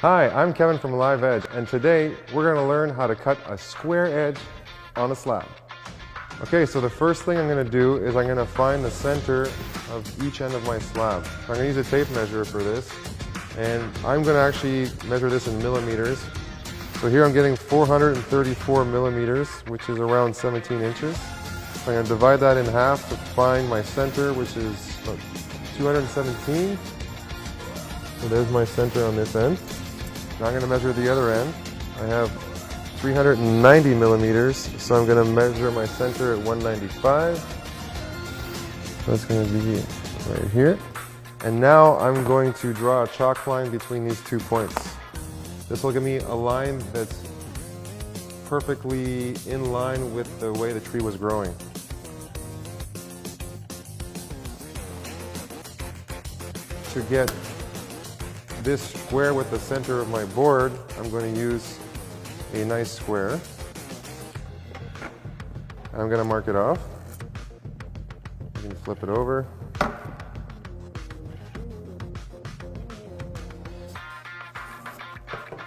Hi, I'm Kevin from Live Edge, and today we're going to learn how to cut a square edge on a slab. Okay, so the first thing I'm going to do is I'm going to find the center of each end of my slab. I'm going to use a tape measure for this, and I'm going to actually measure this in millimeters. So here I'm getting 434 millimeters, which is around 17 inches. I'm going to divide that in half to find my center, which is 217. So there's my center on this end. Now I'm going to measure the other end. I have 390 millimeters, so I'm going to measure my center at 195. That's going to be right here. And now I'm going to draw a chalk line between these 2 points. This will give me a line that's perfectly in line with the way the tree was growing. To get this square with the center of my board, I'm going to use a nice square. I'm going to mark it off. You can flip it over.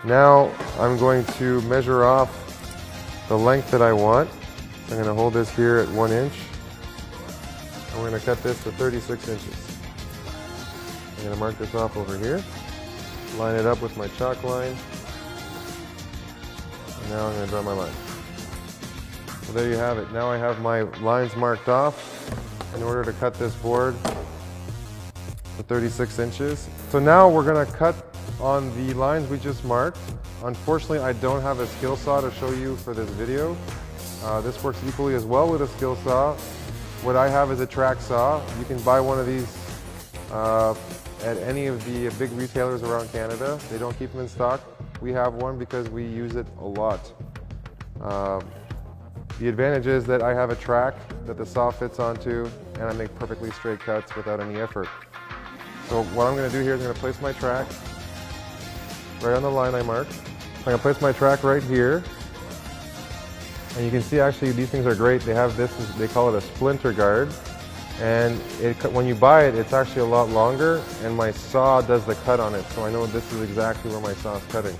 Now I'm going to measure off the length that I want. I'm going to hold this here at 1 inch. I'm going to cut this to 36 inches. I'm going to mark this off over here. Line it up with my chalk line, and now I'm going to draw my line. So there you have it. Now I have my lines marked off in order to cut this board to 36 inches. So now we're going to cut on the lines we just marked. Unfortunately, I don't have a skill saw to show you for this video. This works equally as well with a skill saw. What I have is a track saw. You can buy one of these at any of the big retailers around Canada. They don't keep them in stock. We have one because we use it a lot. The advantage is that I have a track that the saw fits onto, and I make perfectly straight cuts without any effort. So what I'm going to do here is I'm going to place my track right on the line I marked. I'm going to place my track right here. And you can see actually these things are great. They have this, they call it a splinter guard. And when you buy it, it's actually a lot longer, and my saw does the cut on it, so I know this is exactly where my saw is cutting.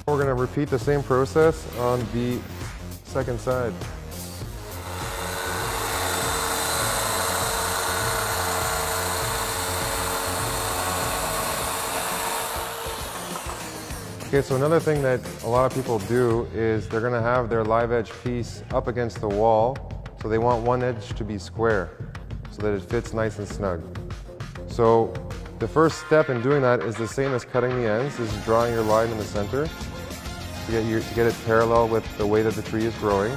We're going to repeat the same process on the second side. Okay, so another thing that a lot of people do is they're going to have their live edge piece up against the wall, so they want one edge to be square so that it fits nice and snug. So the first step in doing that is the same as cutting the ends, is drawing your line in the center to get it parallel with the way that the tree is growing.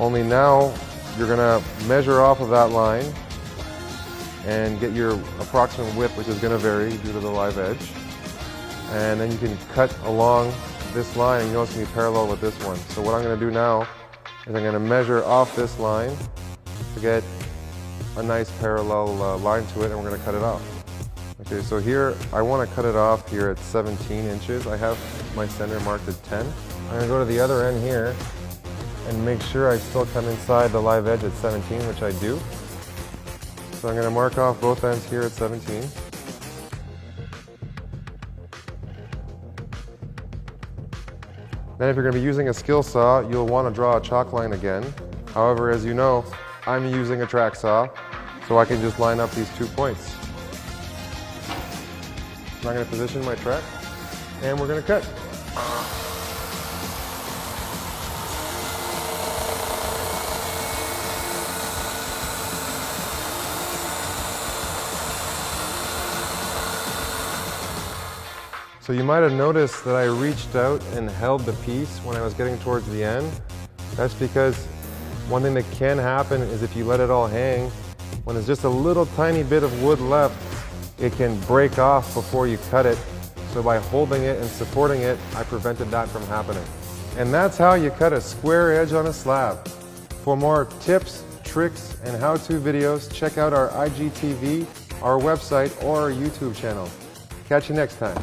Only now you're going to measure off of that line and get your approximate width, which is going to vary due to the live edge. And then you can cut along this line, and you know it's going to be parallel with this one. So what I'm going to do now is I'm going to measure off this line to get a nice parallel line to it, and we're going to cut it off. Okay, so here I want to cut it off here at 17 inches. I have my center marked at 10. I'm going to go to the other end here and make sure I still come inside the live edge at 17, which I do. So I'm going to mark off both ends here at 17. Then if you're going to be using a skill saw, you'll want to draw a chalk line again. However, as you know, I'm using a track saw, so I can just line up these 2 points. I'm going to position my track, and we're going to cut. So you might have noticed that I reached out and held the piece when I was getting towards the end. That's because one thing that can happen is if you let it all hang, when there's just a little tiny bit of wood left, it can break off before you cut it. So by holding it and supporting it, I prevented that from happening. And that's how you cut a square edge on a slab. For more tips, tricks, and how-to videos, check out our IGTV, our website, or our YouTube channel. Catch you next time.